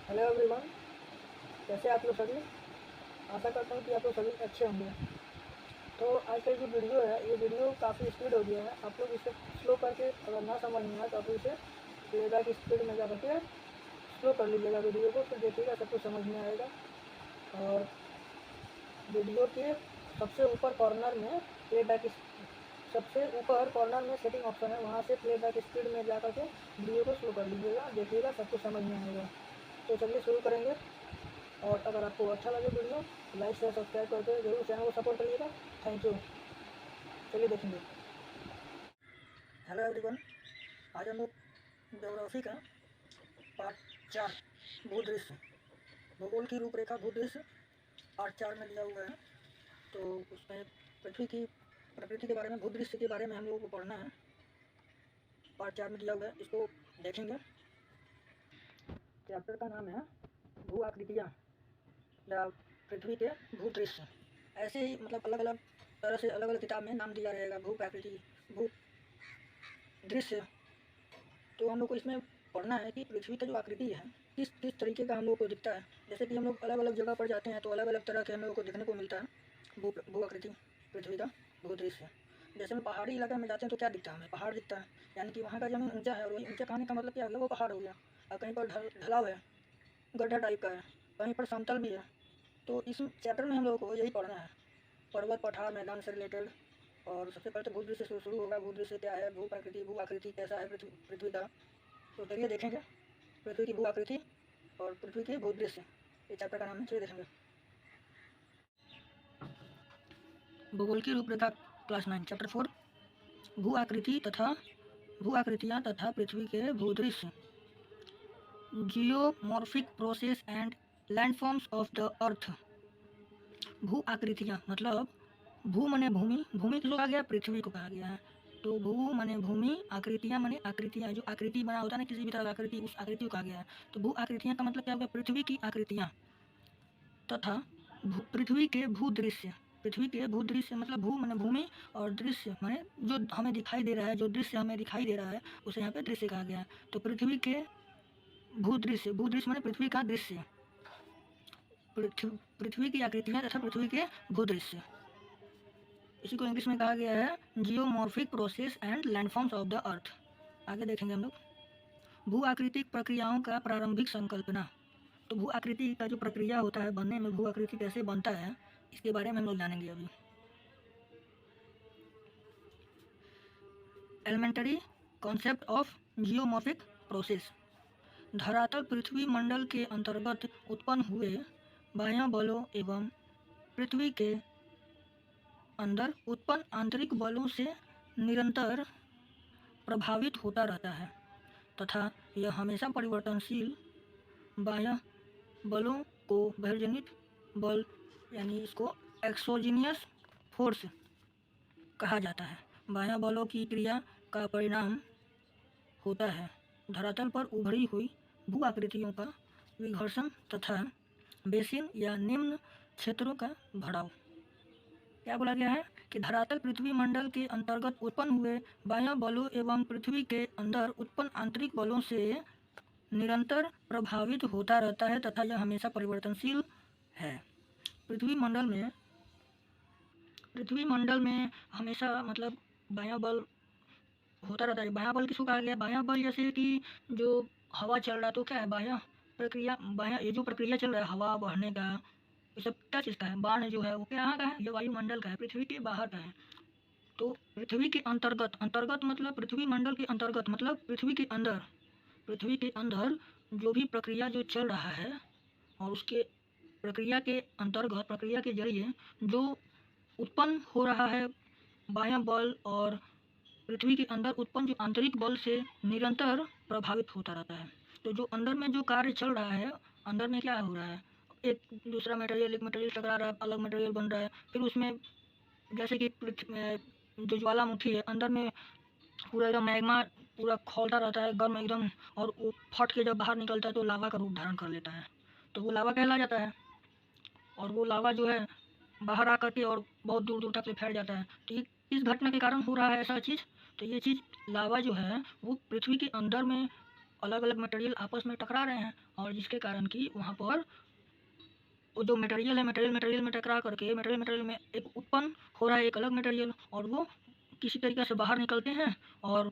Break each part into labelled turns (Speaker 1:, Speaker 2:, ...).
Speaker 1: Hello everyone, कैसे आप लोग सभी। आशा करता हूँ कि आप लोग सभी अच्छे होंगे। तो आज का जो वीडियो है, ये वीडियो काफ़ी स्पीड हो गया है। आप लोग इसे स्लो करके, अगर ना समझ में आए तो आप इसे प्लेबैक स्पीड में जा करके स्लो कर लीजिएगा वीडियो को, फिर देखिएगा सब कुछ समझ में आएगा। और वीडियो के सबसे ऊपर कॉर्नर में प्लेबैक सबसे ऊपर कॉर्नर में सेटिंग ऑप्शन है, वहाँ से प्लेबैक स्पीड में जा करके वीडियो को स्लो कर लीजिएगा, देखिएगा सब कुछ समझ में आएगा। तो चलिए शुरू करेंगे। और अगर आपको अच्छा लगे वीडियो तो लाइक शेयर सब्सक्राइब करके जरूर चैनल को सपोर्ट करिएगा। Thank you. चलिए देखेंगे। हेलो एवरीवन, आज हम लोग ज्योग्राफी का पार्ट 4 भूदृश्य, भूगोल की रूपरेखा भूदृश्य पार्ट 4 में दिया हुआ है। तो उसमें पृथ्वी की प्रकृति के बारे में, भूदृश्य के बारे में हम लोगों को पढ़ना है। पार्ट 4 में दिया हुआ है, इसको देखेंगे। चैप्टर का नाम है भू आकृतियाँ या पृथ्वी के भूदृश्य। ऐसे ही मतलब अलग अलग तरह से अलग अलग किताब में नाम दिया रहेगा, भू प्राकृति, भू दृश्य। तो हम लोग को इसमें पढ़ना है कि पृथ्वी का जो आकृति है किस किस तरीके का हम लोग को दिखता है। जैसे कि हम लोग अलग अलग जगह पर जाते हैं तो अलग अलग तरह के हम लोग को देखने को मिलता है भू आकृति, पृथ्वी का भू दृश्य। जैसे हम पहाड़ी इलाके में जाते हैं तो क्या दिखता है, हमें पहाड़ दिखता है, यानी कि वहाँ का जमीन ऊंचा है। और वही ऊंचा कहने का मतलब क्या है, वो पहाड़ हो गया। और कहीं पर ढलाव है, गड्ढा टाइप का है, कहीं पर समतल भी है। तो इस चैप्टर में हम लोगों को यही पढ़ना है, पर्वत पठार मैदान से रिलेटेड। और सबसे पहले तो भूदृश्य से शुरू होगा। भूदृश्य क्या है, भू प्रकृति, भू आकृति कैसा है पृथ्वी का। तो चलिए देखेंगे पृथ्वी की भू आकृति और पृथ्वी के भूदृश्य, ये चैप्टर का नाम है। चलिए देखेंगे। भूगोल की रूपरेखा क्लास 9 चैप्टर 4 भू आकृति तथा भू आकृतियाँ तथा पृथ्वी के भूदृश्य, geomorphic process and landforms of the earth. भू आकृतियाँ मतलब भू मने भूमि, भूमि किसको कहा गया, पृथ्वी को कहा गया है। तो भू मने भूमि, आकृतियाँ मने आकृतियाँ, जो आकृति बना होता है ना किसी भी तरह का आकृति, उस आकृति को कहा गया है। तो भू आकृतियाँ का मतलब क्या होगा, पृथ्वी की आकृतियाँ तथा पृथ्वी के भूदृश्य। पृथ्वी के भूदृश्य मतलब भू मने भूमि और दृश्य मने जो हमें दिखाई दे रहा है, जो दृश्य हमें दिखाई दे रहा है उसे यहाँ पे दृश्य कहा गया है। तो पृथ्वी के भूदृश्य, भूदृश्य मने पृथ्वी का दृश्य, पृथ्वी की आकृतियाँ तथा पृथ्वी के भूदृश्य। इसी को इंग्लिश में कहा गया है geomorphic process and landforms of the अर्थ। आगे देखेंगे हम लोग भू आकृतिक प्रक्रियाओं का प्रारंभिक संकल्पना। तो भू आकृति का जो प्रक्रिया होता है बनने में, भू आकृति कैसे बनता है, इसके बारे में हम लोग जानेंगे अभी। Elementary concept of geomorphic process. धरातल पृथ्वी मंडल के अंतर्गत उत्पन्न हुए बाह्य बलों एवं पृथ्वी के अंदर उत्पन्न आंतरिक बलों से निरंतर प्रभावित होता रहता है तथा यह हमेशा परिवर्तनशील बाह्य बलों को बहिर्जनित बल यानी इसको एक्सोजीनियस फोर्स कहा जाता है, बाह्य बलों की क्रिया का परिणाम होता है धरातल पर उभरी हुई भू आकृतियों का विघर्षण तथा बेसिन या निम्न क्षेत्रों का बढ़ाव। क्या बोला गया है कि धरातल पृथ्वी मंडल के अंतर्गत उत्पन्न हुए बाह्य बलों एवं पृथ्वी के अंदर उत्पन्न आंतरिक बलों से निरंतर प्रभावित होता रहता है तथा यह हमेशा परिवर्तनशील है। पृथ्वी मंडल में हमेशा मतलब बाह्य बल होता रहता है। बाह्य बल किसको कहा गया, बाह्य बल जैसे कि जो हवा चल रहा है तो क्या है, बाह्य प्रक्रिया, बाह्य ये जो प्रक्रिया चल रहा है हवा बढ़ने का, ये सब क्या चीज़ का है, बाण जो है वो क्या का है, ये वायुमंडल का है, पृथ्वी के बाहर का है। तो पृथ्वी के अंतर्गत, अंतर्गत मतलब पृथ्वी मंडल के अंतर्गत मतलब पृथ्वी के अंदर, पृथ्वी के अंदर जो भी प्रक्रिया जो चल रहा है और उसके प्रक्रिया के अंतर्गत, प्रक्रिया के जरिए जो उत्पन्न हो रहा है बाह्य बल और पृथ्वी के अंदर उत्पन्न जो आंतरिक बल से निरंतर प्रभावित होता रहता है। तो जो अंदर में जो कार्य चल रहा है, अंदर में क्या हो रहा है, एक दूसरा मटेरियल, एक मटेरियल टकरा रहा है, अलग मटेरियल बन रहा है, फिर उसमें जैसे कि जो ज्वालामुखी है अंदर में पूरा एकदम मैग्मा पूरा खौलता रहता है गर्म एकदम, और वो फट के जब बाहर निकलता है तो लावा का रूप धारण कर लेता है, तो वो लावा कहला जाता है। और वो लावा जो है बाहर आकर के और बहुत दूर दूर तक ले फैल जाता है। तो ये इस घटना के कारण हो रहा है ऐसा चीज़। तो ये चीज़ लावा जो है वो पृथ्वी के अंदर में अलग अलग मटेरियल आपस में टकरा रहे हैं, और जिसके कारण कि वहाँ पर वो जो मटेरियल है, मटेरियल में टकरा करके मटेरियल में एक उत्पन्न हो रहा है एक अलग मटेरियल, और वो किसी तरीके से बाहर निकलते हैं और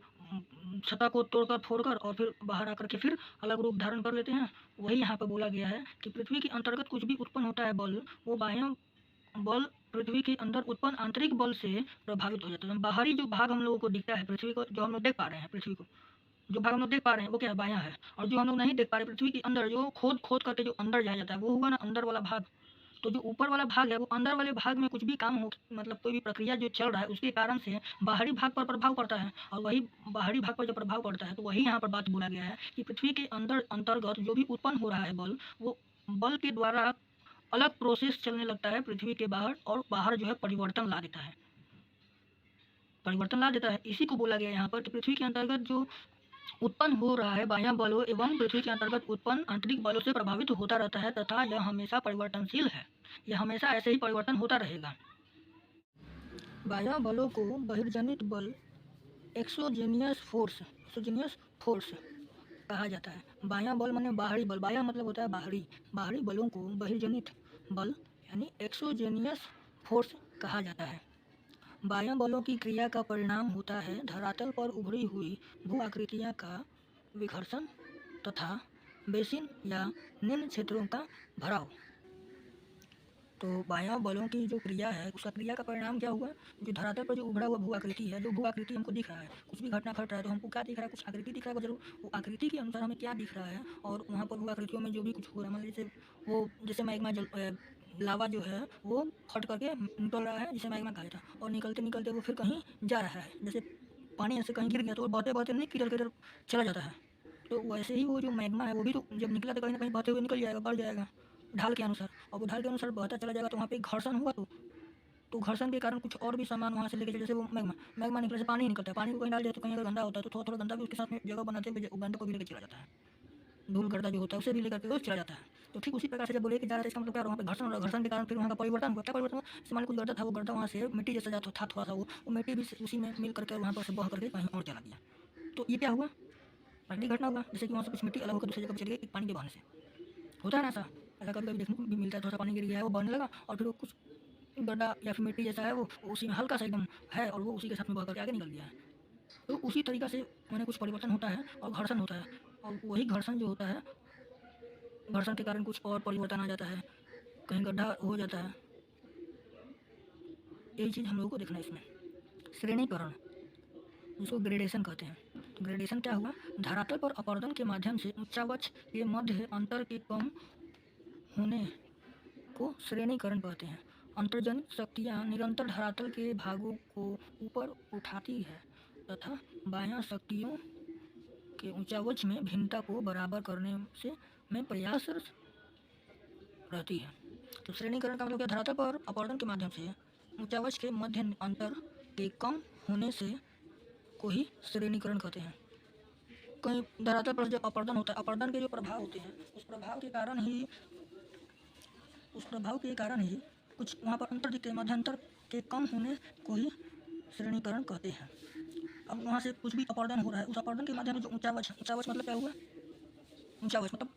Speaker 1: सतह को तोड़कर फोड़कर और फिर बाहर आकर के फिर अलग रूप धारण कर लेते हैं। वही यहाँ पर बोला गया है कि पृथ्वी के अंतर्गत कुछ भी उत्पन्न होता है बल, वो बाह्य बल पृथ्वी के अंदर उत्पन्न आंतरिक बल से प्रभावित हो जाता है। बाहरी जो भाग हम लोगों को दिखता है पृथ्वी को, जो हम लोग देख पा रहे हैं पृथ्वी को, जो भाग हम लोग देख पा रहे हैं वो क्या है, बायां है। और जो हम लोग नहीं देख पा रहे पृथ्वी के अंदर जो खोद खोद करके जो अंदर जाया जाता है वो हुआ ना अंदर वाला भाग। तो जो ऊपर वाला भाग है वो अंदर वाले भाग में कुछ भी काम हो, मतलब कोई भी प्रक्रिया जो चल रहा है उसके कारण से बाहरी भाग पर प्रभाव पड़ता है, और वही बाहरी भाग पर जब प्रभाव पड़ता है तो वही यहाँ पर बात बोला गया है कि पृथ्वी के अंदर अंतर्गत जो भी उत्पन्न हो रहा है बल, वो बल के द्वारा अलग प्रोसेस चलने लगता है पृथ्वी के बाहर, और बाहर जो है परिवर्तन ला देता है, परिवर्तन ला देता है। इसी को बोला गया यहाँ पर कि पृथ्वी के अंतर्गत जो उत्पन्न हो रहा है बाह्य बलों एवं पृथ्वी के अंतर्गत उत्पन्न आंतरिक बलों से प्रभावित होता रहता है, तथा यह हमेशा परिवर्तनशील है, यह हमेशा ऐसे ही परिवर्तन होता रहेगा। बाह्य बलों को बहिर्जनित बल एक्सोजेनियस फोर्स कहा जाता है। बाह्य बल माने बाहरी बल, बाह्य मतलब होता है बाहरी, बाहरी बलों को बहिर्जनित बल यानी एक्सोजेनियस फोर्स कहा जाता है। बाह्य बलों की क्रिया का परिणाम होता है धरातल पर उभरी हुई भू आकृतियाँ का विघर्षण तथा बेसिन या निम्न क्षेत्रों का भराव। तो बाह्य बलों की जो क्रिया है उसका क्रिया का परिणाम क्या हुआ, जो धरातल पर जो उभरा हुआ भू आकृति है, जो भू आकृति हमको दिख रहा है, कुछ भी घटना घट रहा है तो हमको क्या दिख रहा है, कुछ आकृति दिख रहा है जरूर, वो आकृति के अनुसार हमें क्या दिख रहा है, और वहाँ पर भू आकृतियों में जो भी कुछ हो रहा है, मान लीजिए वो जैसे मैग्मा लावा जो है वो फट करके निकल रहा है जिसे मैग्मा कहा जाता है, और निकलते निकलते वो फिर कहीं जा रहा है, जैसे पानी ऐसे कहीं गिर गया तो वो बहते बहते नहीं किधर किधर चला जाता है। तो वैसे ही वो जो मैग्मा है वो भी तो जब निकला तो कहीं ना कहीं बहते हुए निकल जाएगा, बढ़ जाएगा ढाल के अनुसार, और वो ढाल के अनुसार बहता चला जाएगा तो वहाँ पे घर्षण हुआ, तो घर्षण के कारण कुछ और भी सामान वहाँ से लेके, जैसे वो मैग्मा निकले से पानी निकलता है, पानी को कहीं डाल दिया तो कहीं अगर गंदा होता है तो थोड़ा थोड़ा गंदा भी उसके साथ में जगह बनाते हुए गंदे को भी लेकर चला जाता है, धूल गर्दा जो होता है उसे भी लेकर के वो चला जाता है। तो ठीक उसी प्रकार से जब वो लेके जा रहा है इसका मतलब क्या, वहाँ पे घर्षण हो रहा है, घर्षण के कारण फिर वहाँ का परिवर्तन हुआ, क्या परिवर्तन हुआ, जैसे मान लो कुछ गर्दा था, वो गर्दा वहाँ से मिट्टी जैसा जाता था थोड़ा सा, वो मिट्टी भी उसी में मिल करके वहाँ पर से बह करके कहीं और चला गया। तो ये क्या हुआ, पहली घटना हुआ, जैसे कि वहाँ से कुछ मिट्टी अलग होकर दूसरी जगह चली गई पानी के बहने से, होता है ना ऐसा, ऐसा कभी कभी देखने को भी मिलता है, थोड़ा सा पानी गिर गया है वो बहने लगा और फिर वो कुछ गड्ढा या फिर मिट्टी जैसा है वो उसी में हल्का सा एकदम है और वो उसी के साथ में बह करके आगे निकल गया है। तो उसी तरीक़ा से मैंने कुछ परिवर्तन होता है और घर्षण होता है, और वही घर्षण जो होता है, घर्षण के कारण कुछ और परिवर्तन आ जाता है, कहीं गड्ढा हो जाता है, यही चीज़ हम लोगों को देखना है इसमें। श्रेणीकरण जिसको ग्रेडेशन कहते हैं, तो ग्रेडेशन क्या हुआ, धरातल पर अपवर्तन के माध्यम से उच्चावच के मध्य अंतर के कम होने को श्रेणीकरण कहते हैं। अंतर्जनित शक्तियाँ निरंतर धरातल के भागों को ऊपर उठाती है तथा बाह्य शक्तियों के ऊंचावच में भिन्नता को बराबर करने से में प्रयासरत रहती है। तो श्रेणीकरण का मतलब क्या, धरातल पर अपवर्तन के माध्यम से ऊंचावच के मध्य अंतर के कम होने से को ही श्रेणीकरण कहते हैं। कहीं धरातल पर जब अपवर्तन होता है, अपवर्तन के जो प्रभाव होते हैं उस प्रभाव के कारण ही कुछ वहाँ पर अंतर दिखते हैं, मध्यांतर के कम होने को ही श्रेणीकरण कहते हैं। अब वहाँ से कुछ भी अपवर्तन हो रहा है, उस अपवर्तन के माध्यम में जो ऊंचावच मतलब क्या हुआ, ऊंचावच मतलब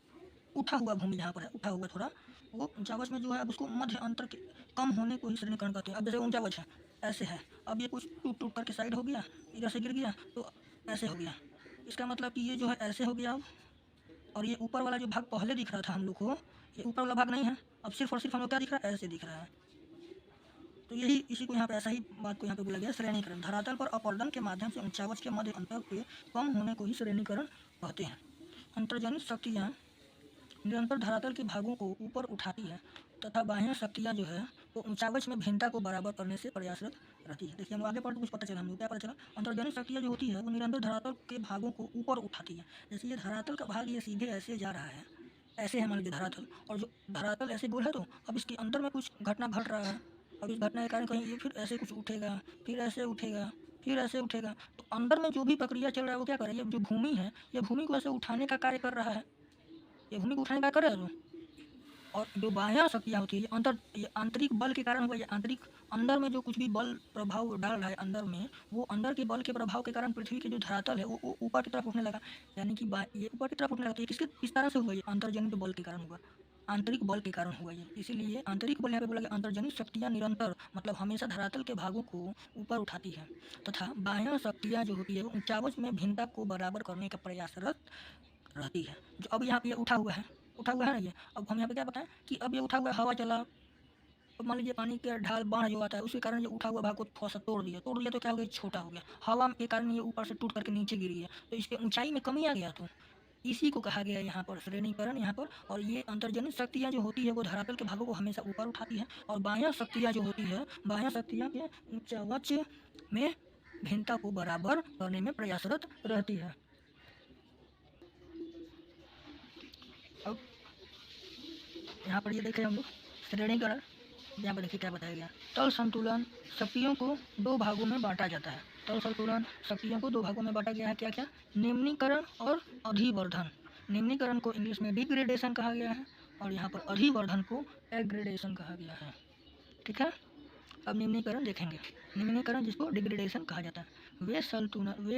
Speaker 1: उठा हुआ भूमि जहाँ पर है, उठा हुआ थोड़ा, वो ऊंचावच में जो है अब उसको मध्य अंतर के कम होने को ही श्रेणीकरण कहते हैं। अब जैसे ऊंचावच है ऐसे है, अब ये कुछ टूट टूट करके साइड हो गया, इधर से गिर गया तो ऐसे हो गया, इसका मतलब कि ये जो है ऐसे हो गया अब, और ये ऊपर वाला जो भाग पहले दिख रहा था हम लोग को, ये ऊपर वाला भाग नहीं है, अब सिर्फ और सिर्फ हम लोग क्या दिख रहा है, ऐसे दिख रहा है। तो यही इसी को यहाँ पे ऐसा ही बात को यहाँ पे बोला गया श्रेणीकरण। धरातल पर अपवर्तन के माध्यम से ऊंचावच के मध्य अंतर के कम होने को ही श्रेणीकरण कहते हैं। अंतर्जनित शक्तियाँ निरंतर धरातल के भागों को ऊपर उठाती है तथा बाह्य शक्तियाँ जो है वो ऊंचावच में भिन्नता को बराबर करने से प्रयासरत रहती है। देखिए हम आगे पढ़ते कुछ पता चला, हमको क्या पता चला, अंतर्जनित शक्तियाँ जो होती है वो निरंतर धरातल के भागों को ऊपर उठाती है। जैसे ये धरातल का भाग ये सीधे ऐसे जा रहा है, ऐसे है मान लीजिए धरातल, और जो धरातल ऐसे गोल है तो अब इसके अंदर में कुछ घटना घट रहा है, अब इस घटना के कारण कहीं ये फिर ऐसे कुछ उठेगा, फिर ऐसे उठेगा, फिर ऐसे उठेगा, तो अंदर में जो भी प्रक्रिया चल रहा है वो क्या कर रहा है, ये जो भूमि है ये भूमि को ऐसे उठाने का कार्य कर रहा है, ये भूमि को उठाने का कर रहा है जो, और जो बाह्य शक्तियाँ होती है ये आंतरिक बल के कारण हुआ, ये आंतरिक अंदर में जो कुछ भी बल प्रभाव डाल रहा है अंदर में, वो अंदर के बल के प्रभाव के कारण पृथ्वी के जो धरातल है वो ऊपर की तरफ उठने लगा। यानी कि ये ऊपर की तरफ उठने लगा, तो ये किस तरह से हुआ, ये अंतर्जनित बल के कारण हुआ, आंतरिक बल के कारण हुआ ये। इसीलिए आंतरिक बल यहाँ पे बोला गया, अंतर्जनित शक्तियाँ निरंतर मतलब हमेशा धरातल के भागों को ऊपर उठाती है, तथा बाह्य शक्तियाँ जो होती है वो ऊंचावच में भिन्नता को बराबर करने का प्रयासरत रहती है। जो अब यहाँ पे उठा हुआ है ना ये, अब हम यहाँ पे क्या बताएं कि अब ये उठा हुआ हवा चला, अब मान लीजिए पानी के ढाल बाढ़ जो आता है उसके कारण ये उठा हुआ भाग को थोड़ा सा तोड़ दिया तो क्या हो गया, छोटा हो गया। हवा के कारण ये ऊपर से टूट करके नीचे गिरी है, तो इसके ऊंचाई में कमी आ गया। तो इसी को कहा गया यहाँ पर श्रेणीकरण यहाँ पर। और ये अंतर्जनित शक्तियाँ जो होती है वो धरातल के भागों को हमेशा ऊपर उठाती है, और बाह्य शक्तियाँ जो होती है, बाह्य शक्तियाँ के ऊंचावच में भिन्नता को बराबर करने में प्रयासरत रहती है। अब यहाँ पर ये देखें हम लोग श्रेणीकरण, यहाँ पर देखिए क्या बताया गया। तल संतुलन शक्तियों को दो भागों में बांटा जाता है। तल संतुलन शक्तियों को दो भागों में बांटा गया है, क्या क्या, निम्नीकरण और अधिवर्धन। निम्नीकरण को इंग्लिश में डिग्रेडेशन कहा गया है, और यहाँ पर अधिवर्धन को एग्रेडेशन कहा गया है। ठीक है, अब निम्नीकरण देखेंगे। निम्नीकरण जिसको डिग्रेडेशन कहा जाता है, वे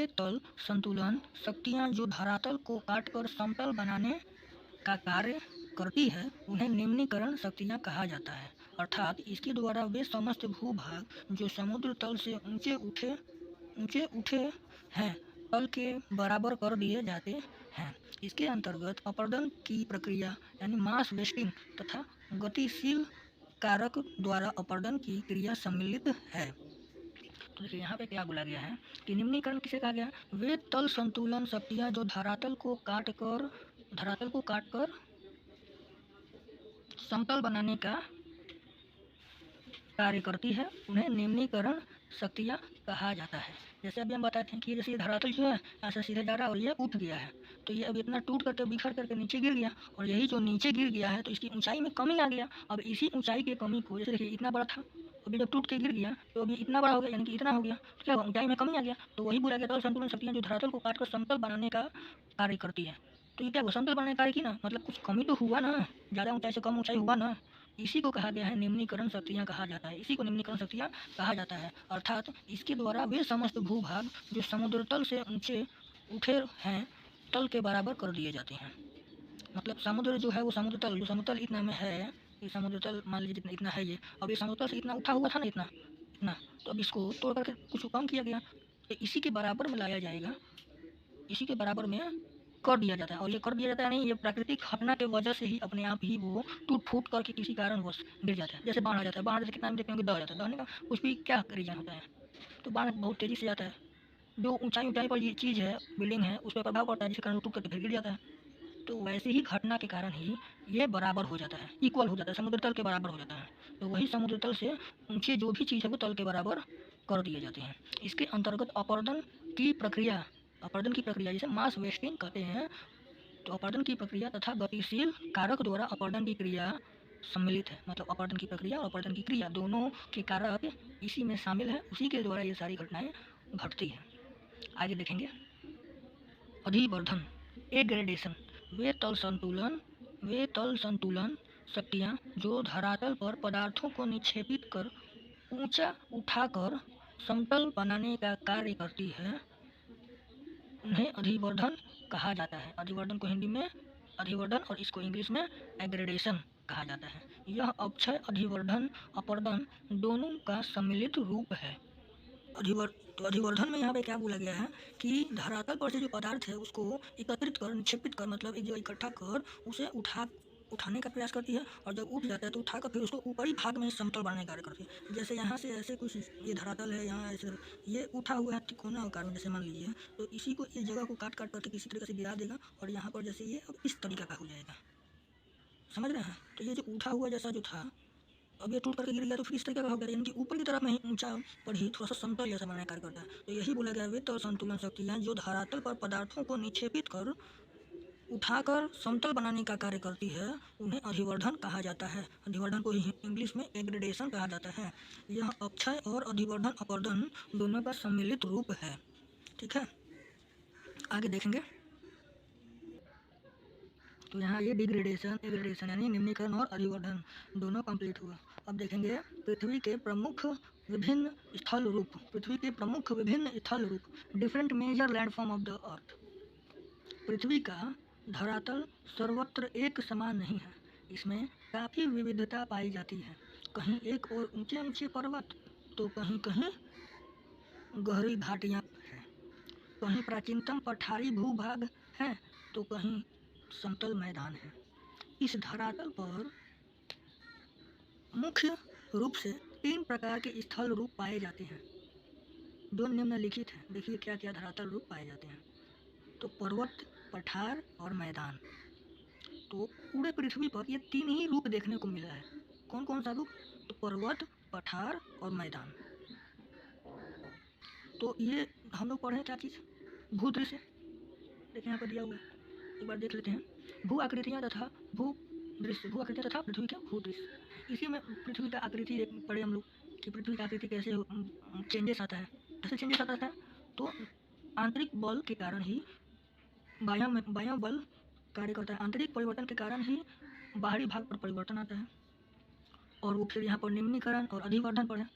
Speaker 1: तल संतुलन शक्तियाँ जो धरातल को काटकर समतल बनाने का कार्य करती है उन्हें निम्नीकरण शक्तियाँ कहा जाता है। अर्थात इसके द्वारा वे समस्त भूभाग जो समुद्र तल से ऊंचे उठे हैं तल के बराबर कर दिए जाते हैं। इसके अंतर्गत अपरदन की प्रक्रिया यानी मास वेस्टिंग तथा गतिशील कारक द्वारा अपरदन की क्रिया सम्मिलित है। तो देखिए यहाँ पे क्या बोला गया है कि निम्नीकरण किसे कहा गया, वे तल संतुलन शक्तियाँ जो धरातल को काटकर समतल बनाने का कार्य करती है उन्हें निम्नीकरण शक्तियाँ कहा जाता है। जैसे अभी हम बताते हैं कि जैसे ये धरातल जो है ऐसा सीधे जा रहा है और ये उठ गया है, तो ये अब इतना टूट करके बिखर करके नीचे गिर गया, और यही जो नीचे गिर गया है तो इसकी ऊंचाई में कमी आ गया। अब इसी ऊंचाई की कमी को, जैसे देखिए इतना बड़ा था, अभी जब टूट के गिर गया तो अभी इतना बड़ा हो गया, यानी कि इतना हो गया, तो क्या ऊंचाई में कमी आ गया। तो वही बोला गया तल संतुलन शक्तियाँ जो धरातल को काटकर समतल बनाने का कार्य करती है। तो ये क्या समतल बनाने का कार्य की ना, मतलब कुछ कमी तो हुआ ना, ज़्यादा ऊंचाई से कम ऊंचाई हुआ ना, इसी को कहा गया है निम्नीकरण शक्तियाँ कहा जाता है। इसी को निम्नीकरण शक्तियाँ कहा जाता है। अर्थात इसके द्वारा वे समस्त भूभाग जो समुद्र तल से ऊंचे उठे हैं तल के बराबर कर दिए जाते हैं। मतलब समुद्र जो है वो समुद्र तल इतना में है, ये समुद्र तल मान लीजिए जितना इतना है ये, अब ये समुद्र तल से इतना उठा हुआ था ना, इतना इतना, तो अब इसको तोड़ करके कुछ कम किया गया, तो इसी के बराबर में लाया जाएगा, इसी के बराबर में कर दिया जाता है। और ये कर दिया जाता है नहीं, ये प्राकृतिक घटना के वजह से ही अपने आप ही वो टूट फूट करके किसी कारणवश गिर जाता है। जैसे बाढ़ आ जाता है, बाढ़ से कितना देखते हैं कि दह जाता है, दहने का कुछ भी क्या रीजन होता है, तो बाढ़ बहुत तेज़ी से आता है, जो ऊंचाई पर ये चीज़ है, बिल्डिंग है, उस पर प्रभाव पड़ता है, जिसके कारण वो टूट करके फिर गिर जाता है। तो वैसे ही घटना के कारण ही ये बराबर हो जाता है, इक्वल हो जाता है, समुद्र तल के बराबर हो जाता है। तो वही समुद्र तल से ऊंचे जो भी चीज़ है वो तल के बराबर कर दिए जाते हैं। इसके अंतर्गत अपरदन की प्रक्रिया जिसे मास वेस्टिंग कहते हैं, तो अपरदन की प्रक्रिया तथा गतिशील कारक द्वारा अपरदन की क्रिया सम्मिलित है। मतलब अपरदन की प्रक्रिया और अपरदन की क्रिया दोनों के कारक इसी में शामिल है, उसी के द्वारा ये सारी घटनाएं घटती हैं। आगे देखेंगे अधिवर्धन एग्रेडेशन। वे तल संतुलन शक्तियाँ जो धरातल पर पदार्थों को निक्षेपित कर ऊंचा उठाकर समतल बनाने का कार्य करती है उन्हें अधिवर्धन कहा जाता है। अधिवर्धन को हिंदी में अधिवर्धन और इसको इंग्लिश में एग्रेडेशन कहा जाता है। यह अक्षय अधिवर्धन अपरदन दोनों का सम्मिलित रूप है। तो अधिवर्धन में यहाँ पे क्या बोला गया है कि धरातल पर से जो पदार्थ है उसको एकत्रित कर, निक्षेपित कर, मतलब एक जगह इकट्ठा कर उसे उठाने का प्रयास करती है, और जब उठ जाता है तो उठाकर फिर उसको ऊपरी भाग में समतल बनाने का कार्य करती है। जैसे यहाँ से ऐसे कुछ ये धरातल है, यहाँ ऐसे ये उठा हुआ है तिकोना आकार में, जैसे मान लीजिए, तो इसी को इस जगह को काट करके किसी तरीके से गिरा देगा, और यहाँ पर जैसे ये अब इस तरीका का हो जाएगा, समझ रहे हैं। तो ये जो उठा हुआ जैसा जो था अब ये टूट करके गिर गया, तो फिर इस तरीके का हो गया, यानी कि ऊपर की तरफ में ही ऊंचा पर ही थोड़ा सा समतल जैसा बनाने कार्य करता है। तो यही बोला गया वे तल संतुलन शक्तियाँ जो धरातल पर पदार्थों को निक्षेपित कर उठाकर समतल बनाने का कार्य करती है उन्हें अधिवर्धन कहा जाता है। अधिवर्धन को इंग्लिश में एग्रेडेशन कहा जाता है। यह अक्षय और अधिवर्धन अपरदन दोनों का सम्मिलित रूप है। ठीक है, आगे देखेंगे तो यहाँ ये डिग्रेडेशन एग्रेडेशन यानी निम्नीकरण और अधिवर्धन दोनों कंप्लीट हुआ। अब देखेंगे पृथ्वी के प्रमुख विभिन्न स्थल रूप। पृथ्वी के प्रमुख विभिन्न स्थल रूप different major landform of the earth. पृथ्वी का धरातल सर्वत्र एक समान नहीं है, इसमें काफ़ी विविधता पाई जाती है। कहीं एक और ऊंचे ऊंचे पर्वत तो कहीं कहीं गहरी घाटियाँ हैं, कहीं प्राचीनतम पठारी भूभाग है तो कहीं समतल मैदान है। इस धरातल पर मुख्य रूप से 3 प्रकार के स्थल रूप पाए जाते हैं, जो निम्नलिखित हैं। देखिए क्या क्या धरातल रूप पाए जाते हैं। तो पर्वत, पठार और मैदान। तो पूरे पृथ्वी पर ये 3 ही रूप देखने को मिला है। कौन कौन सा रूप? तो पर्वत, पठार और मैदान। तो ये हम लोग पढ़े क्या चीज़? भूदृश्य। देखिए यहाँ पर दिया हुआ है, एक बार देख लेते हैं। भू आकृतियाँ तथा भू दृश्य। भू आकृतियाँ तथा पृथ्वी का भूदृश्य। इसी में पृथ्वी का आकृति पढ़े हम लोग कि पृथ्वी का आकृति कैसे चेंजेस आता है, कैसे चेंजेस आता है। तो आंतरिक बल के कारण ही बाह्य बल कार्य करता है। आंतरिक परिवर्तन के कारण ही बाहरी भाग पर परिवर्तन आता है। और वो फिर यहाँ पर निम्नीकरण और अधिवर्धन पर है,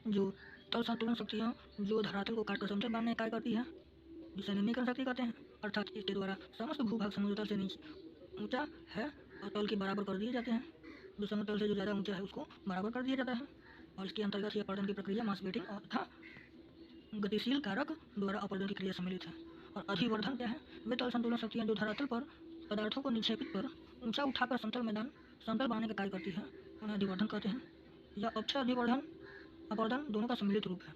Speaker 1: जो तल संतुलन शक्तियाँ जो धरातल को काटकर समतल बांधने का कार्य करती है, जिसे निम्नीकरण शक्ति कहते हैं। अर्थात इसके द्वारा समस्त भूभाग समुद्र तल से नीचे ऊंचा है और तल के बराबर कर दिए जाते हैं। जो समुद्र से जो ज़्यादा ऊंचा है उसको बराबर कर दिया जाता है। और इसके अंतर्गत ही अपरदन की प्रक्रिया मास वेटिंग और तथा गतिशील कारक द्वारा अपरदन की क्रिया सम्मिलित है। और अधिवर्धन क्या है? वे तल संतुलन शक्तियाँ जो धरातल पर पदार्थों को निक्षेपित कर ऊंचा उठाकर समतल बनाने का कार्य करती है, उन्हें अधिवर्धन कहते हैं। या अक्षय अधिवर्धन अपवर्धन दोनों का सम्मिलित रूप है।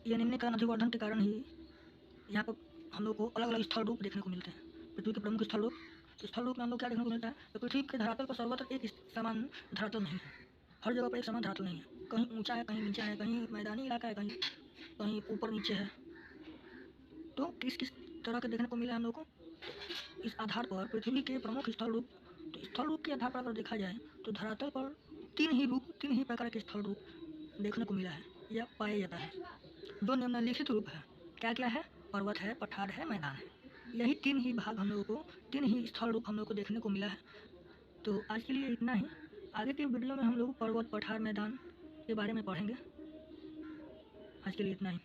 Speaker 1: यह निम्नीकरण अधिवर्धन के कारण ही यहाँ पर हम लोग को अलग अलग स्थल रूप देखने को मिलते हैं। पृथ्वी के प्रमुख स्थल रूप में हम लोग क्या देखने को मिलता है? तो पृथ्वी के धरातल पर सर्वत्र एक समान धरातल नहीं है। हर जगह पर एक समान धरातल नहीं है। कहीं ऊंचा है, कहीं नीचा है, कहीं मैदानी इलाका है, कहीं ऊपर नीचे है। तो किस किस तरह के देखने को मिला हम लोग को? इस आधार पर पृथ्वी के प्रमुख स्थल रूप के आधार पर अगर देखा जाए तो धरातल पर 3 ही प्रकार के स्थल रूप देखने को मिला है या पाया जाता है, जो निम्नलिखित रूप है। क्या क्या है? पर्वत है, पठार है, मैदान है। यही 3 ही भाग हम लोगों को 3 ही स्थल रूप हम लोग को देखने को मिला है। तो आज के लिए इतना ही। आगे के वीडियो में हम लोग पर्वत, पठार, मैदान के बारे में पढ़ेंगे। आज के लिए इतना ही।